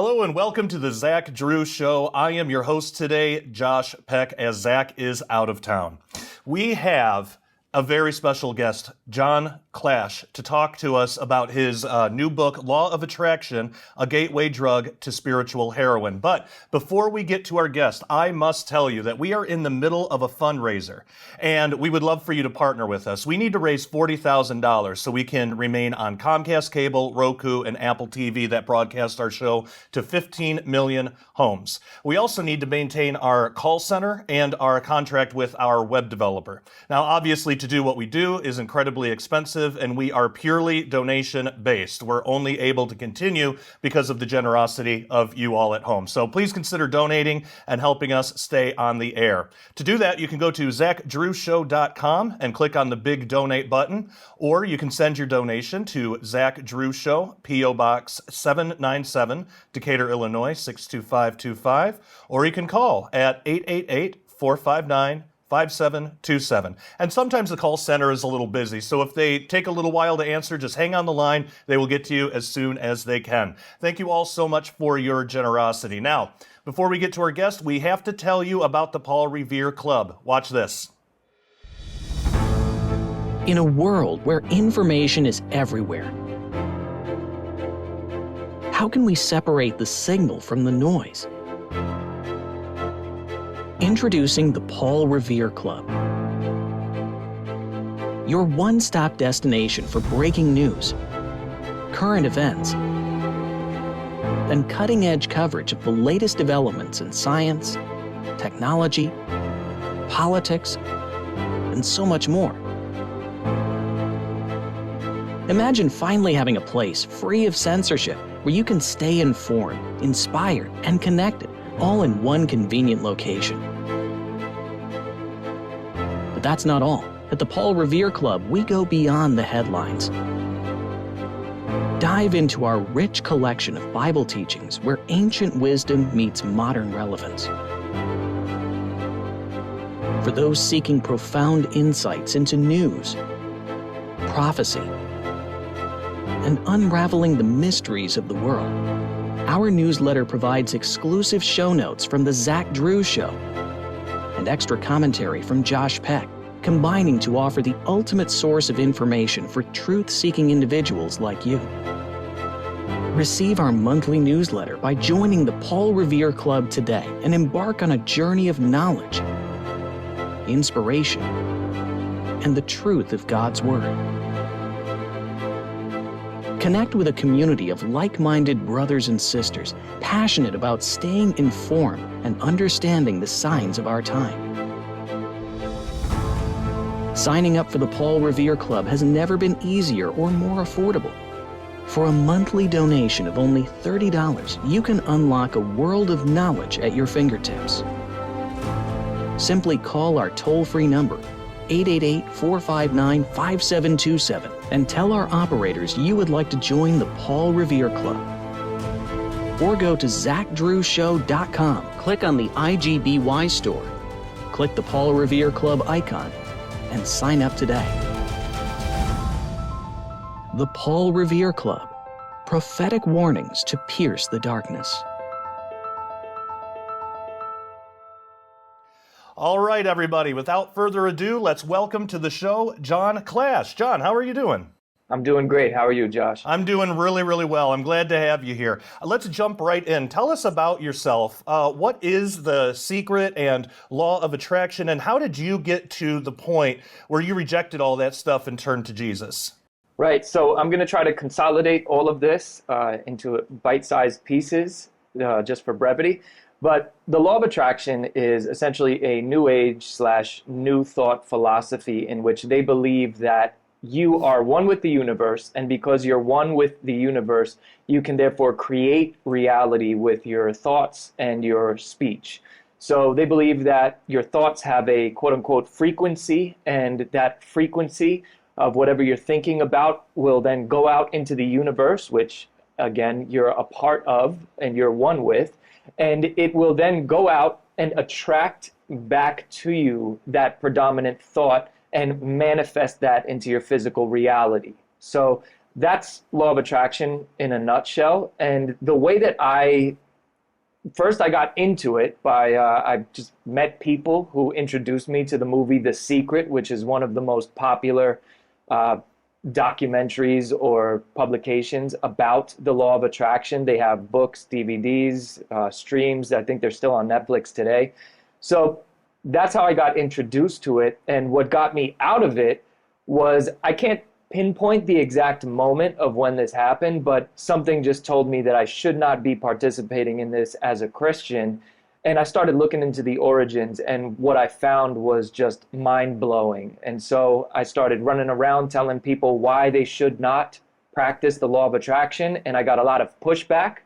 Hello and welcome to the Zach Drew Show. I am your host today, Josh Peck, as Zach is out of town. We have a very special guest, John Clash, to talk to us about his new book, Law of Attraction, A Gateway Drug to Spiritual Heroin. But before we get to our guest, I must tell you that we are in the middle of a fundraiser, and we would love for you to partner with us. We need to raise $40,000 so we can remain on Comcast Cable, Roku, and Apple TV that broadcast our show to 15 million homes. We also need to maintain our call center and our contract with our web developer. Now, obviously, to do what we do is incredibly expensive, and we are purely donation-based. We're only able to continue because of the generosity of you all at home. So please consider donating and helping us stay on the air. To do that, you can go to ZachDrewShow.com and click on the big donate button, or you can send your donation to Zach Drew Show, P.O. Box 797, Decatur, Illinois, 62525, or you can call at 888-459-5727. And sometimes the call center is a little busy, so if they take a little while to answer, just hang on the line. They will get to you as soon as they can. Thank you all so much for your generosity. Now, before we get to our guest, we have to tell you about the Paul Revere Club. Watch this. In a world where information is everywhere, how can we separate the signal from the noise? Introducing the Paul Revere Club, your one-stop destination for breaking news, current events, and cutting-edge coverage of the latest developments in science, technology, politics, and so much more. Imagine finally having a place free of censorship where you can stay informed, inspired, and connected, all in one convenient location. But that's not all. At the Paul Revere Club, we go beyond the headlines. Dive into our rich collection of Bible teachings where ancient wisdom meets modern relevance. For those seeking profound insights into news, prophecy, and unraveling the mysteries of the world, our newsletter provides exclusive show notes from The Zach Drew Show and extra commentary from Josh Peck, combining to offer the ultimate source of information for truth-seeking individuals like you. Receive our monthly newsletter by joining the Paul Revere Club today and embark on a journey of knowledge, inspiration, and the truth of God's Word. Connect with a community of like-minded brothers and sisters passionate about staying informed and understanding the signs of our time. Signing up for the Paul Revere Club has never been easier or more affordable. For a monthly donation of only $30, you can unlock a world of knowledge at your fingertips. Simply call our toll-free number, 888-459-5727, and tell our operators you would like to join the Paul Revere Club. Or go to ZachDrewShow.com, click on the IGBY store, click the Paul Revere Club icon, and sign up today. The Paul Revere Club, prophetic warnings to pierce the darkness. All right, everybody, without further ado, let's welcome to the show John Clash. John, how are you doing? I'm doing great. How are you, Josh? I'm doing really, really well. I'm glad to have you here. Let's jump right in. Tell us about yourself. What is the secret and law of attraction, and how did you get to the point where you rejected all that stuff and turned to Jesus? Right. So I'm going to try to consolidate all of this into bite-sized pieces just for brevity. But the law of attraction is essentially a new age / new thought philosophy in which they believe that you are one with the universe, and because you're one with the universe, you can therefore create reality with your thoughts and your speech. So they believe that your thoughts have a quote-unquote frequency, and that frequency of whatever you're thinking about will then go out into the universe, which, again, you're a part of and you're one with, and it will then go out and attract back to you that predominant thought and manifest that into your physical reality. So that's law of attraction in a nutshell. And the way that I got into it by I just met people who introduced me to the movie The Secret, which is one of the most popular documentaries or publications about the law of attraction. They have books, DVDs, streams. I think they're still on Netflix today. So that's how I got introduced to it. And what got me out of it was, I can't pinpoint the exact moment of when this happened, but something just told me that I should not be participating in this as a Christian. And I started looking into the origins, and what I found was just mind-blowing. And so I started running around telling people why they should not practice the law of attraction, and I got a lot of pushback.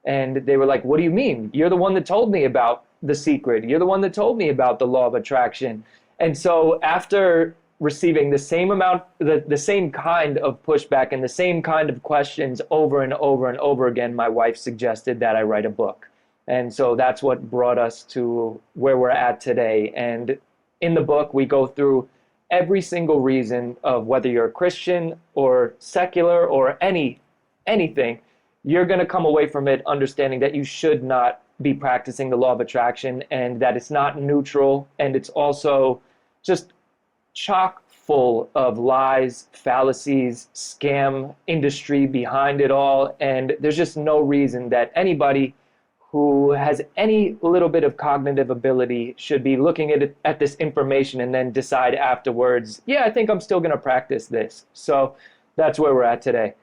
And they were like, what do you mean? You're the one that told me about The Secret. You're the one that told me about the law of attraction. And so after receiving the same amount, the same kind of pushback and the same kind of questions over and over and over again, my wife suggested that I write a book. And so that's what brought us to where we're at today. And in the book, we go through every single reason of whether you're a Christian or secular or anything, you're going to come away from it understanding that you should not be practicing the law of attraction, and that it's not neutral, and it's also just chock full of lies, fallacies, scam industry behind it all. And there's just no reason that anybody who has any little bit of cognitive ability should be looking at this information and then decide afterwards, yeah, I think I'm still going to practice this. So that's where we're at today.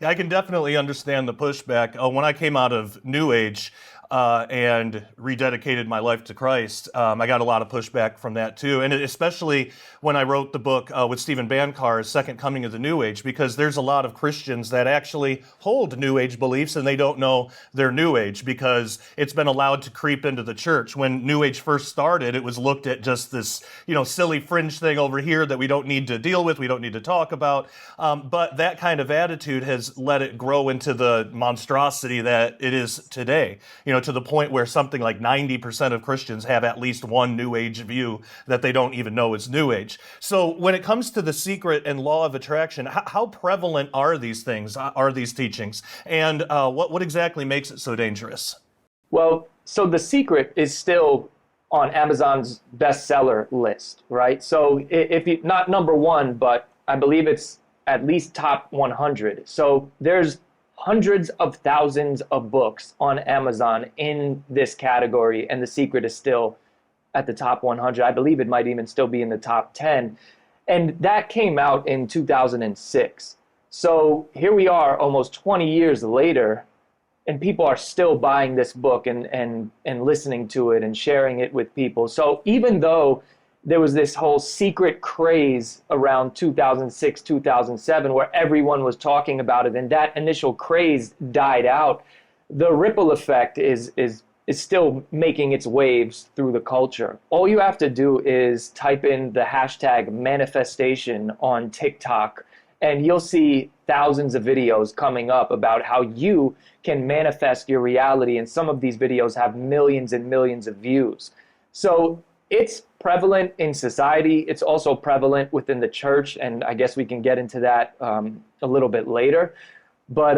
Yeah, I can definitely understand the pushback. When I came out of New Age and rededicated my life to Christ, I got a lot of pushback from that too. And especially when I wrote the book with Stephen Bancar's Second Coming of the New Age, because there's a lot of Christians that actually hold New Age beliefs and they don't know they're New Age because it's been allowed to creep into the church. When New Age first started, it was looked at just this, silly fringe thing over here that we don't need to deal with, we don't need to talk about. But that kind of attitude has let it grow into the monstrosity that it is today. To the point where something like 90% of Christians have at least one New Age view that they don't even know is New Age. So when it comes to The Secret and law of attraction, how prevalent are these things, are these teachings? And what exactly makes it so dangerous? Well, so The Secret is still on Amazon's bestseller list, right? So if you, not number one, but I believe it's at least top 100. So there's hundreds of thousands of books on Amazon in this category, and The Secret is still at the top 100. I believe it might even still be in the top 10. And that came out in 2006. So here we are almost 20 years later, and people are still buying this book and listening to it and sharing it with people. So even though there was this whole secret craze around 2006, 2007, where everyone was talking about it, and that initial craze died out, the ripple effect is still making its waves through the culture. All you have to do is type in the hashtag manifestation on TikTok, and you'll see thousands of videos coming up about how you can manifest your reality. And some of these videos have millions and millions of views. So it's prevalent in society. It's also prevalent within the church, and I guess we can get into that a little bit later. But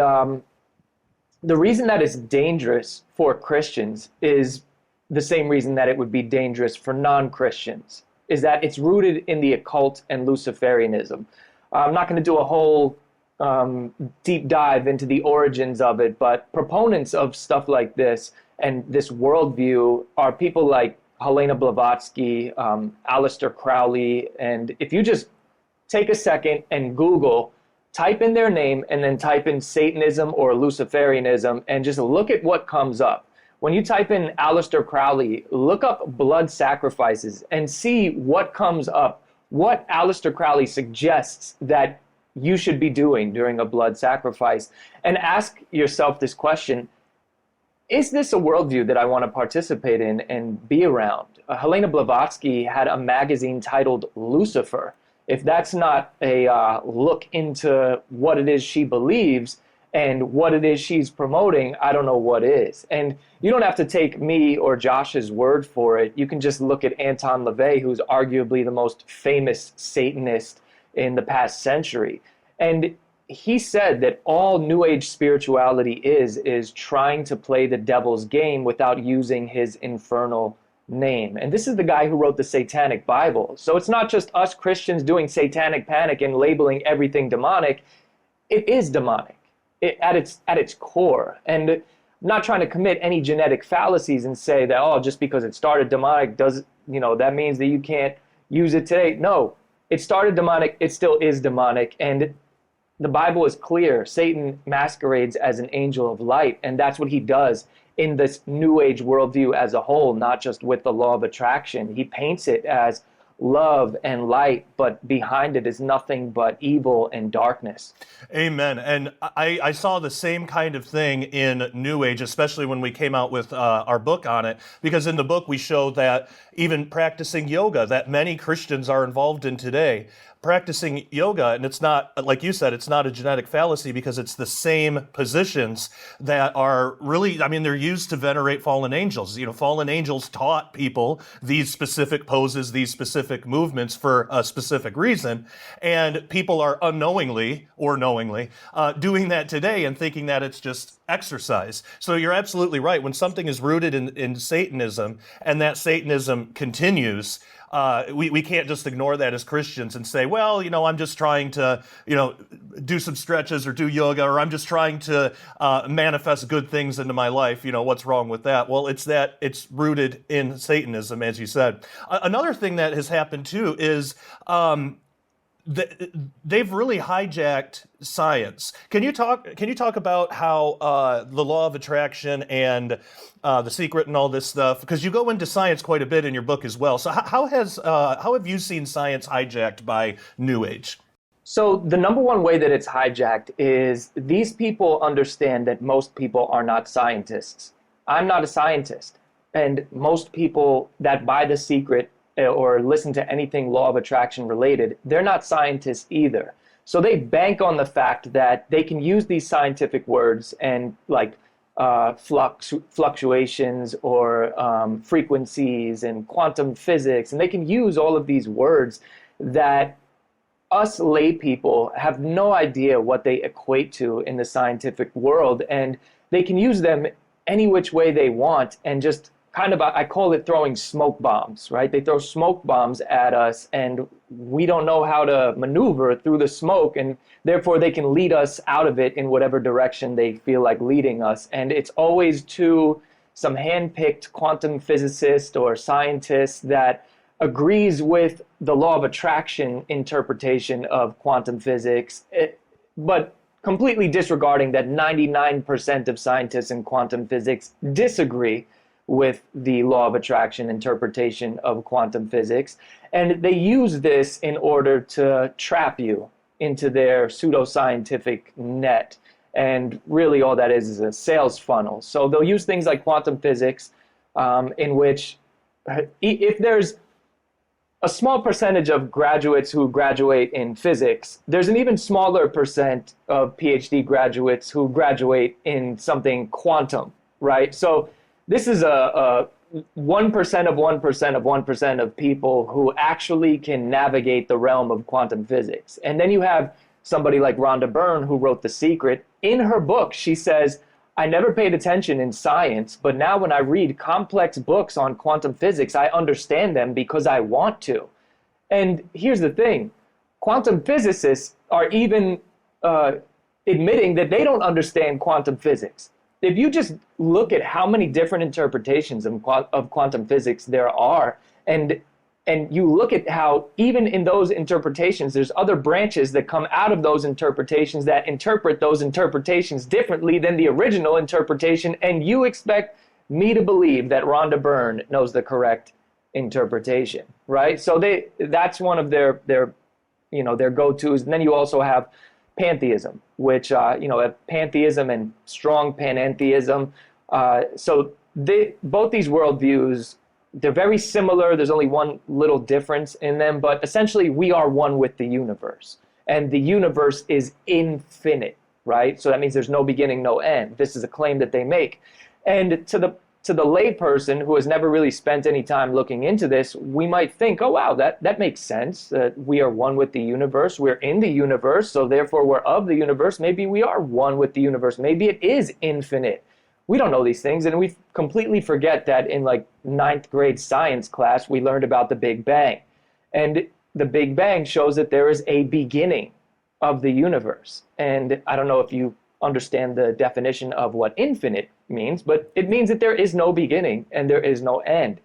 the reason that it's dangerous for Christians is the same reason that it would be dangerous for non-Christians, is that it's rooted in the occult and Luciferianism. I'm not going to do a whole deep dive into the origins of it, but proponents of stuff like this and this worldview are people like Helena Blavatsky, Aleister Crowley, and if you just take a second and Google, type in their name and then type in Satanism or Luciferianism and just look at what comes up. When you type in Aleister Crowley, look up blood sacrifices and see what comes up, what Aleister Crowley suggests that you should be doing during a blood sacrifice, and ask yourself this question: is this a worldview that I want to participate in and be around? Helena Blavatsky had a magazine titled Lucifer. If that's not a look into what it is she believes and what it is she's promoting, I don't know what is. And you don't have to take me or Josh's word for it. You can just look at Anton LaVey, who's arguably the most famous Satanist in the past century. And he said that all New Age spirituality is trying to play the devil's game without using his infernal name. And this is the guy who wrote the Satanic Bible. So it's not just us Christians doing satanic panic and labeling everything demonic. It is demonic at its core. And I'm not trying to commit any genetic fallacies and say that, oh, just because it started demonic that means that you can't use it today. No, it started demonic. It still is demonic. And the Bible is clear. Satan masquerades as an angel of light, and that's what he does in this New Age worldview as a whole, not just with the law of attraction. He paints it as love and light, but behind it is nothing but evil and darkness. Amen. And I saw the same kind of thing in New Age, especially when we came out with our book on it, because in the book we show that even practicing yoga, that many Christians are involved in today, practicing yoga, and it's not, like you said, it's not a genetic fallacy because it's the same positions that are really, they're used to venerate fallen angels. Fallen angels taught people these specific poses, these specific movements for a specific reason, and people are unknowingly or knowingly doing that today and thinking that it's just exercise. So you're absolutely right. When something is rooted in Satanism and that Satanism continues, we can't just ignore that as Christians and say, well, I'm just trying to, do some stretches or do yoga, or I'm just trying to manifest good things into my life. What's wrong with that? Well, it's rooted in Satanism, as you said. Another thing that has happened too is they've really hijacked science. Can you talk about how the law of attraction and the secret and all this stuff? Because you go into science quite a bit in your book as well. So how have you seen science hijacked by New Age? So the number one way that it's hijacked is these people understand that most people are not scientists. I'm not a scientist, and most people that buy The Secret or listen to anything law of attraction related, they're not scientists either. So they bank on the fact that they can use these scientific words and like fluctuations or frequencies and quantum physics, and they can use all of these words that us lay people have no idea what they equate to in the scientific world, and they can use them any which way they want and just kind of, I call it throwing smoke bombs, right? They throw smoke bombs at us and we don't know how to maneuver through the smoke, and therefore they can lead us out of it in whatever direction they feel like leading us. And it's always to some hand-picked quantum physicist or scientist that agrees with the law of attraction interpretation of quantum physics, but completely disregarding that 99% of scientists in quantum physics disagree with the law of attraction interpretation of quantum physics. And they use this in order to trap you into their pseudoscientific net. And really all that is a sales funnel. So they'll use things like quantum physics, in which if there's a small percentage of graduates who graduate in physics, there's an even smaller percent of PhD graduates who graduate in something quantum, right? So this is a 1% of 1% of 1% of people who actually can navigate the realm of quantum physics. And then you have somebody like Rhonda Byrne, who wrote The Secret. In her book, she says, I never paid attention in science, but now when I read complex books on quantum physics, I understand them because I want to. And here's the thing. Quantum physicists are even admitting that they don't understand quantum physics. If you just look at how many different interpretations of quantum physics there are, and you look at how even in those interpretations, there's other branches that come out of those interpretations that interpret those interpretations differently than the original interpretation, and you expect me to believe that Rhonda Byrne knows the correct interpretation, right? So that's one of their go-tos. And then you also have pantheism, which, pantheism and strong panentheism. So both these worldviews, they're very similar. There's only one little difference in them, but essentially we are one with the universe. And the universe is infinite, right? So that means there's no beginning, no end. This is a claim that they make. And to to the layperson who has never really spent any time looking into this, we might think, oh, wow, that makes sense. We are one with the universe. We're in the universe, so therefore we're of the universe. Maybe we are one with the universe. Maybe it is infinite. We don't know these things, and we completely forget that in like ninth grade science class, we learned about the Big Bang. And the Big Bang shows that there is a beginning of the universe. And I don't know if you understand the definition of what infinite means, but it means that there is no beginning and there is no end.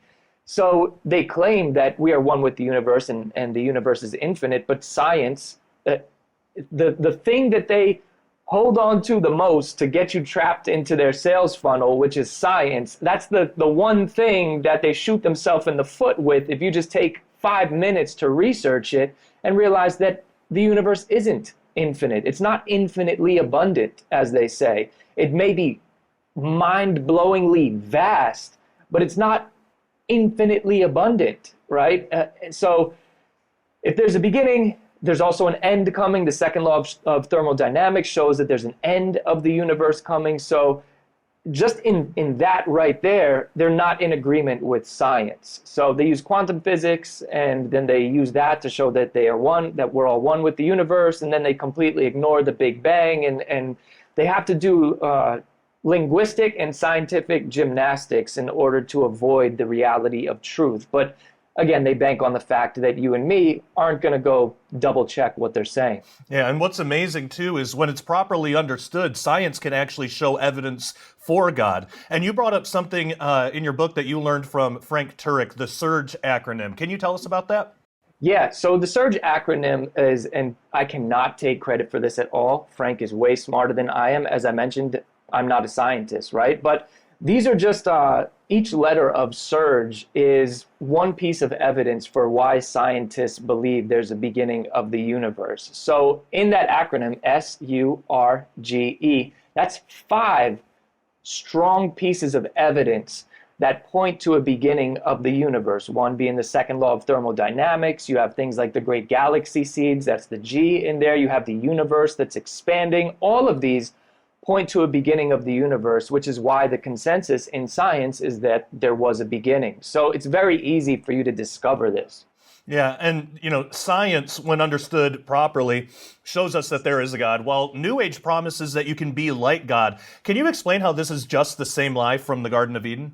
So they claim that we are one with the universe and the universe is infinite, but science, the thing that they hold on to the most to get you trapped into their sales funnel, which is science, that's the one thing that they shoot themselves in the foot with if you just take 5 minutes to research it and realize that the universe isn't infinite. It's not infinitely abundant, as they say. It may be mind-blowingly vast, but it's not infinitely abundant, right? So if there's a beginning, there's also an end coming. The second law of thermodynamics shows that there's an end of the universe coming. So just in that right there, they're not in agreement with science. So they use quantum physics, and then they use that to show that they are one, that we're all one with the universe, and then they completely ignore the Big Bang, and they have to do linguistic and scientific gymnastics in order to avoid the reality of truth. But again, they bank on the fact that you and me aren't going to go double check what they're saying. Yeah, and what's amazing too is when it's properly understood, science can actually show evidence for God. And you brought up something in your book that you learned from Frank Turek, the SURGE acronym. Can you tell us about that? Yeah, so the SURGE acronym is, and I cannot take credit for this at all. Frank is way smarter than I am. As I mentioned, I'm not a scientist, right? But these are just, each letter of SURGE is one piece of evidence for why scientists believe there's a beginning of the universe. So in that acronym, SURGE, that's 5 strong pieces of evidence that point to a beginning of the universe. One being the second law of thermodynamics. You have things like the great galaxy seeds, that's the G in there. You have the universe that's expanding. All of these point to a beginning of the universe, which is why the consensus in science is that there was a beginning. So it's very easy for you to discover this. Yeah, and science, when understood properly, shows us that there is a God, while New Age promises that you can be like God. Can you explain how this is just the same lie from the Garden of Eden?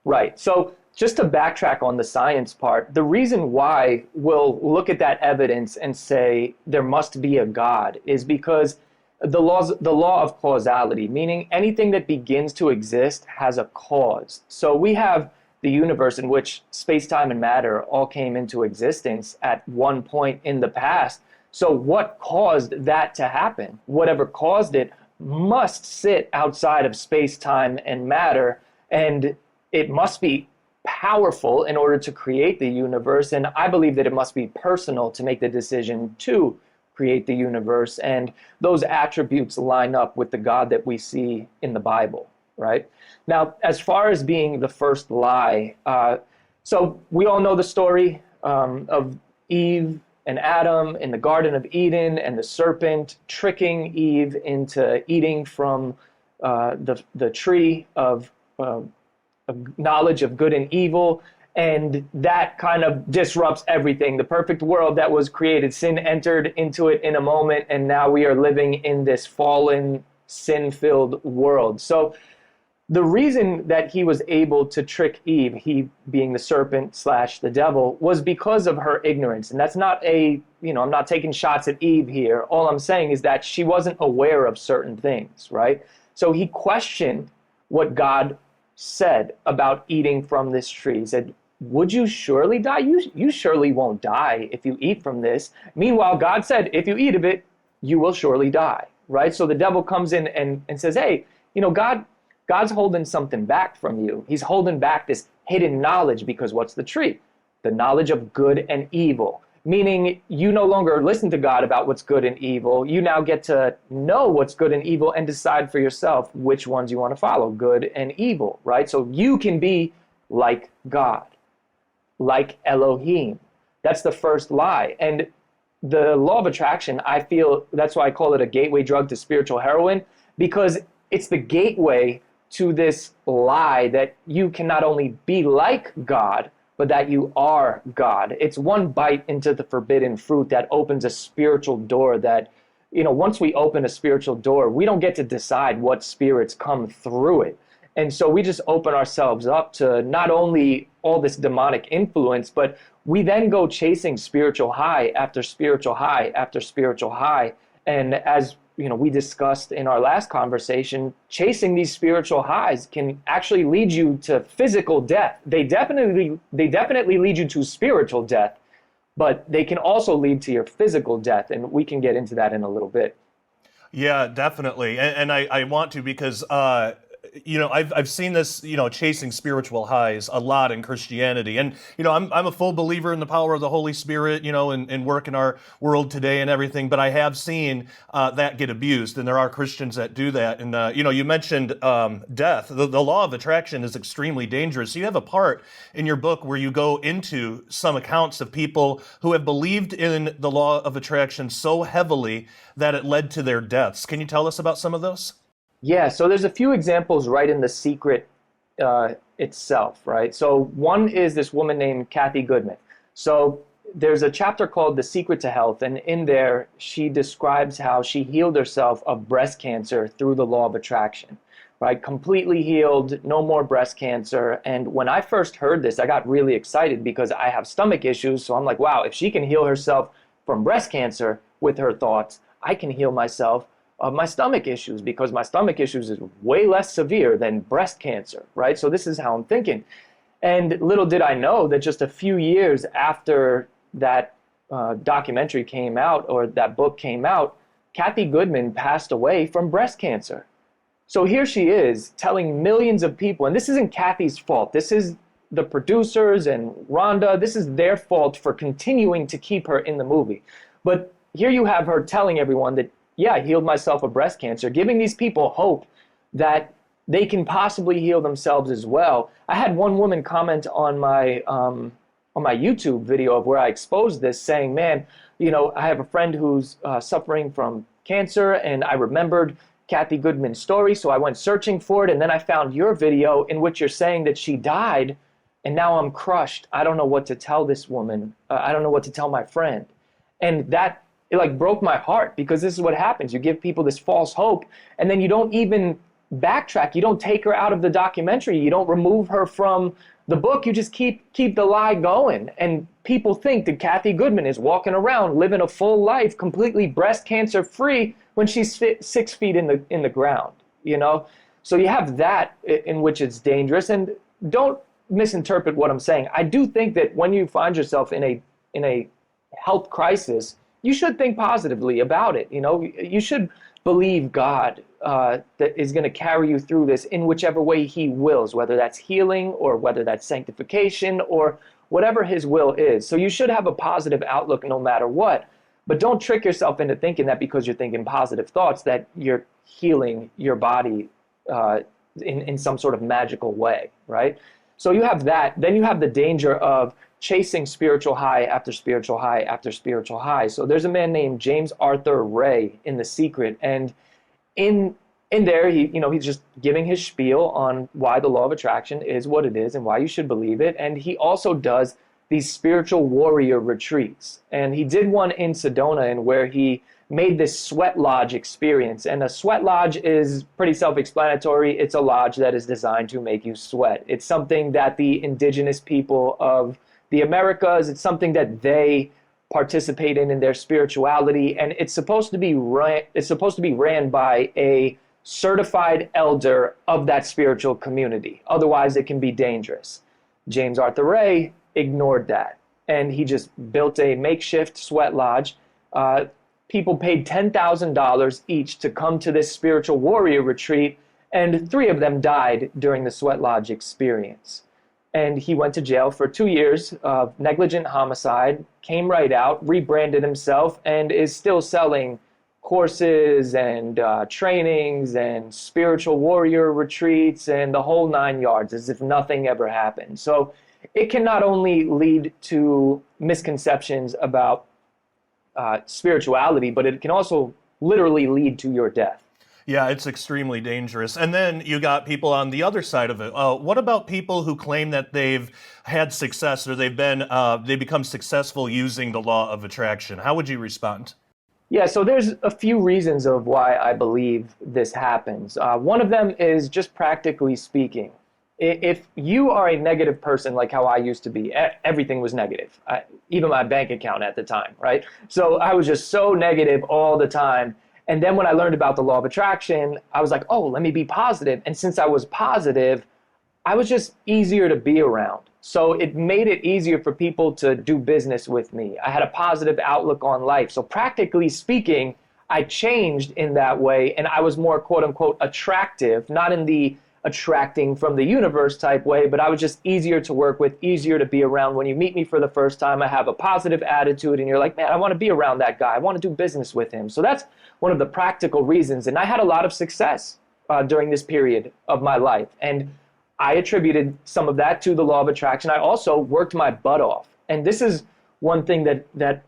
Right. So just to backtrack on the science part, the reason why we'll look at that evidence and say there must be a God is because the law of causality, meaning anything that begins to exist has a cause. So we have the universe in which space-time and matter all came into existence at one point in the past. So what caused that to happen? Whatever caused it must sit outside of space-time and matter, and it must be powerful in order to create the universe. And I believe that it must be personal to make the decision to create the universe, and those attributes line up with the God that we see in the Bible, right? Now, as far as being the first lie, so we all know the story of Eve and Adam in the Garden of Eden, and the serpent tricking Eve into eating from the tree of knowledge of good and evil. And that kind of disrupts everything. The perfect world that was created, sin entered into it in a moment, and now we are living in this fallen, sin-filled world. So the reason that he was able to trick Eve, he being the serpent / the devil, was because of her ignorance. And that's not I'm not taking shots at Eve here. All I'm saying is that she wasn't aware of certain things, right? So he questioned what God said about eating from this tree. He said, would you surely die? You surely won't die if you eat from this. Meanwhile, God said, if you eat of it, you will surely die, right? So the devil comes in and says, hey, God's holding something back from you. He's holding back this hidden knowledge, because what's the tree? The knowledge of good and evil. Meaning you no longer listen to God about what's good and evil. You now get to know what's good and evil and decide for yourself which ones you want to follow, good and evil, right? So you can be like God, like Elohim. That's the first lie. And the law of attraction, I feel, that's why I call it a gateway drug to spiritual heroin, because it's the gateway to this lie that you can not only be like God, but that you are God. It's one bite into the forbidden fruit that opens a spiritual door that, once we open a spiritual door, we don't get to decide what spirits come through it. And so we just open ourselves up to not only all this demonic influence, but we then go chasing spiritual high after spiritual high after spiritual high. And as we discussed in our last conversation, chasing these spiritual highs can actually lead you to physical death. They definitely lead you to spiritual death, but they can also lead to your physical death. And we can get into that in a little bit. Yeah, definitely. And I want to because, I've seen this, chasing spiritual highs a lot in Christianity. And, I'm a full believer in the power of the Holy Spirit, and work in our world today and everything. But I have seen that get abused. And there are Christians that do that. And, you mentioned death. The law of attraction is extremely dangerous. You have a part in your book where you go into some accounts of people who have believed in the law of attraction so heavily that it led to their deaths. Can you tell us about some of those? Yeah, so there's a few examples right in The Secret itself, right? So one is this woman named Kathy Goodman. So there's a chapter called The Secret to Health, and in there she describes how she healed herself of breast cancer through the law of attraction, right? Completely healed, no more breast cancer. And when I first heard this, I got really excited because I have stomach issues. So I'm like, wow, if she can heal herself from breast cancer with her thoughts, I can heal myself of my stomach issues, because my stomach issues is way less severe than breast cancer, right? So this is how I'm thinking. And little did I know that just a few years after that documentary came out, or that book came out, Kathy Goodman passed away from breast cancer. So here she is telling millions of people, and this isn't Kathy's fault. This is the producers and Rhonda. This is their fault for continuing to keep her in the movie. But here you have her telling everyone that, yeah, I healed myself of breast cancer, giving these people hope that they can possibly heal themselves as well. I had one woman comment on my YouTube video of where I exposed this, saying, man, I have a friend who's suffering from cancer, and I remembered Kathy Goodman's story, so I went searching for it, and then I found your video in which you're saying that she died, and now I'm crushed. I don't know what to tell this woman. I don't know what to tell my friend. And that, it broke my heart, because this is what happens. You give people this false hope, and then you don't even backtrack. You don't take her out of the documentary. You don't remove her from the book. You just keep the lie going. And people think that Kathy Goodman is walking around living a full life, completely breast cancer free, when she's 6 feet in the ground. So you have that in which it's dangerous. And don't misinterpret what I'm saying. I do think that when you find yourself in a health crisis, you should think positively about it. You should believe God that is going to carry you through this in whichever way he wills, whether that's healing or whether that's sanctification or whatever his will is. So you should have a positive outlook no matter what. But don't trick yourself into thinking that because you're thinking positive thoughts that you're healing your body in some sort of magical way, right? So you have that. Then you have the danger of chasing spiritual high after spiritual high after spiritual high. So there's a man named James Arthur Ray in The Secret, and in there he's just giving his spiel on why the law of attraction is what it is and why you should believe it. And he also does these spiritual warrior retreats, and he did one in Sedona, and where he made this sweat lodge experience. And a sweat lodge is pretty self-explanatory. It's a lodge that is designed to make you sweat. It's something that the indigenous people of the Americas, it's something that they participate in their spirituality, and it's supposed to be ran by a certified elder of that spiritual community. Otherwise, it can be dangerous. James Arthur Ray ignored that, and he just built a makeshift sweat lodge. People paid $10,000 each to come to this spiritual warrior retreat, and 3 of them died during the sweat lodge experience. And he went to jail for 2 years of negligent homicide, came right out, rebranded himself, and is still selling courses and trainings and spiritual warrior retreats and the whole 9 yards, as if nothing ever happened. So it can not only lead to misconceptions about spirituality, but it can also literally lead to your death. Yeah, it's extremely dangerous. And then you got people on the other side of it. What about people who claim that they've had success or they become successful using the law of attraction? How would you respond? Yeah, so there's a few reasons of why I believe this happens. One of them is just practically speaking. If you are a negative person, like how I used to be, everything was negative, even my bank account at the time, right? So I was just so negative all the time. And then when I learned about the law of attraction, I was like, oh, let me be positive. And since I was positive, I was just easier to be around. So it made it easier for people to do business with me. I had a positive outlook on life. So practically speaking, I changed in that way, and I was more quote unquote attractive, not in the attracting from the universe type way, but I was just easier to work with, easier to be around. When you meet me for the first time, I have a positive attitude and you're like, man, I want to be around that guy. I want to do business with him. So that's one of the practical reasons. And I had a lot of success during this period of my life. And I attributed some of that to the law of attraction. I also worked my butt off. And this is one thing that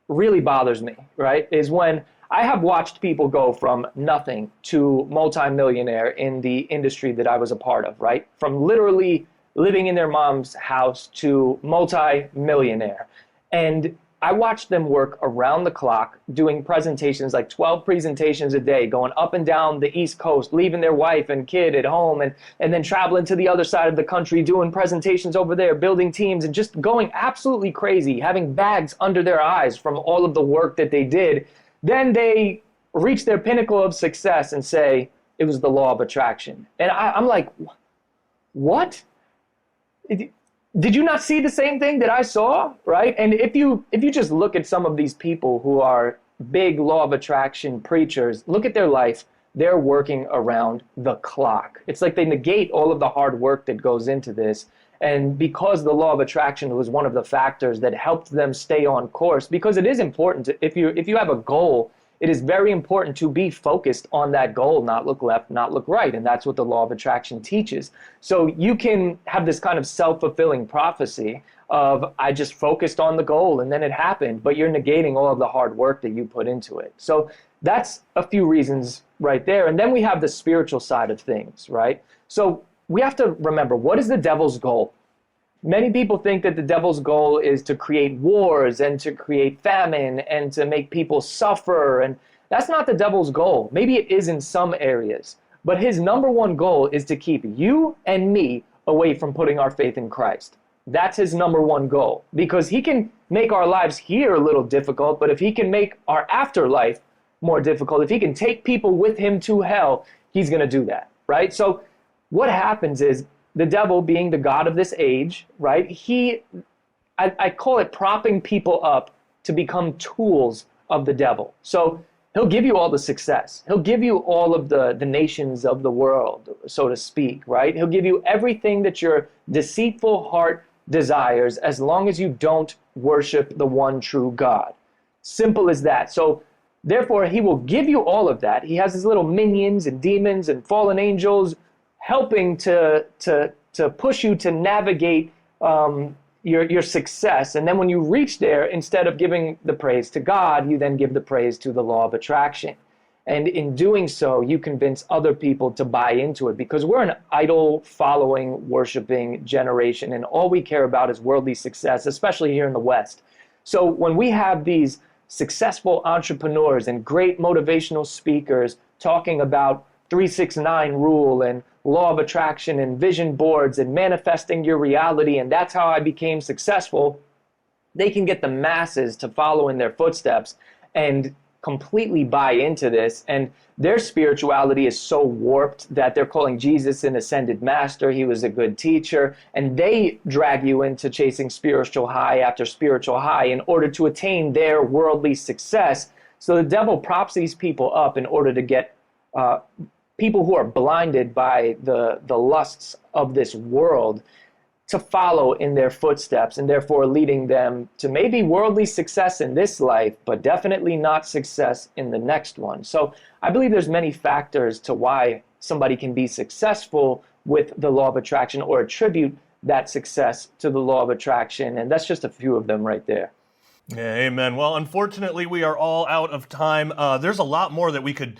really bothers me, right? Is when I have watched people go from nothing to multimillionaire in the industry that I was a part of, right? From literally living in their mom's house to multi-millionaire. And I watched them work around the clock doing presentations, like 12 presentations a day, going up and down the East Coast, leaving their wife and kid at home, and then traveling to the other side of the country, doing presentations over there, building teams, and just going absolutely crazy, having bags under their eyes from all of the work that they did. Then they reach their pinnacle of success and say, it was the law of attraction. And I'm like, what? Did you not see the same thing that I saw, right? And if you just look at some of these people who are big law of attraction preachers, look at their life. They're working around the clock. It's like they negate all of the hard work that goes into this. And because the law of attraction was one of the factors that helped them stay on course, because it is important to, if you have a goal, it is very important to be focused on that goal, not look left, not look right. And that's what the law of attraction teaches. So you can have this kind of self-fulfilling prophecy of, I just focused on the goal and then it happened, but you're negating all of the hard work that you put into it. So that's a few reasons right there. And then we have the spiritual side of things, right? So we have to remember, what is the devil's goal? Many people think that the devil's goal is to create wars and to create famine and to make people suffer. And that's not the devil's goal. Maybe it is in some areas. But his number one goal is to keep you and me away from putting our faith in Christ. That's his number one goal. Because he can make our lives here a little difficult, but if he can make our afterlife more difficult, if he can take people with him to hell, he's going to do that, right? So what happens is, the devil, being the god of this age, right? I call it propping people up to become tools of the devil. So he'll give you all the success. He'll give you all of the nations of the world, so to speak, right? He'll give you everything that your deceitful heart desires, as long as you don't worship the one true God. Simple as that. So therefore, he will give you all of that. He has his little minions and demons and fallen angels helping to push you to navigate your success. And then when you reach there, instead of giving the praise to God, you then give the praise to the law of attraction. And in doing so, you convince other people to buy into it, because we're an idol following, worshiping generation, and all we care about is worldly success, especially here in the West. So when we have these successful entrepreneurs and great motivational speakers talking about 369 rule and law of attraction and vision boards and manifesting your reality, and that's how I became successful, they can get the masses to follow in their footsteps and completely buy into this. And their spirituality is so warped that they're calling Jesus an ascended master. He was a good teacher. And they drag you into chasing spiritual high after spiritual high in order to attain their worldly success. So the devil props these people up in order to get people who are blinded by the lusts of this world to follow in their footsteps, and therefore leading them to maybe worldly success in this life, but definitely not success in the next one. So I believe there's many factors to why somebody can be successful with the law of attraction or attribute that success to the law of attraction. And that's just a few of them right there. Yeah, amen. Well, unfortunately, we are all out of time. There's a lot more that we could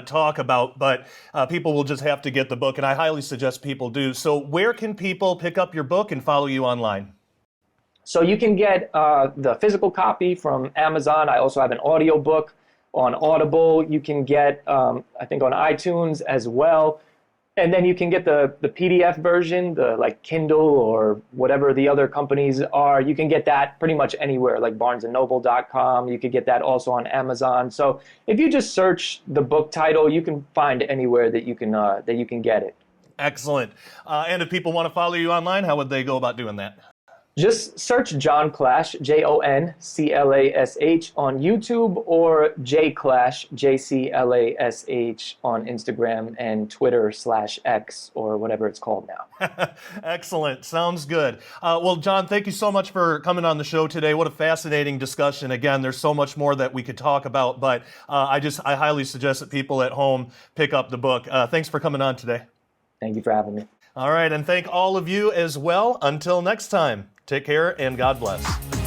talk about, but people will just have to get the book, and I highly suggest people do. So where can people pick up your book and follow you online? So you can get the physical copy from Amazon. I also have an audio book on Audible. You can get, I think, on iTunes as well. And then you can get the PDF version, the like Kindle or whatever the other companies are. You can get that pretty much anywhere, like barnesandnoble.com. You could get that also on Amazon. So if you just search the book title, you can find anywhere that you can get it. Excellent. And if people want to follow you online, how would they go about doing that? Just search John Clash, JONCLASH on YouTube, or JClash, JCLASH on Instagram and Twitter/X or whatever it's called now. Excellent. Sounds good. Well, John, thank you so much for coming on the show today. What a fascinating discussion. Again, there's so much more that we could talk about, but I highly suggest that people at home pick up the book. Thanks for coming on today. Thank you for having me. All right, and thank all of you as well. Until next time, take care and God bless.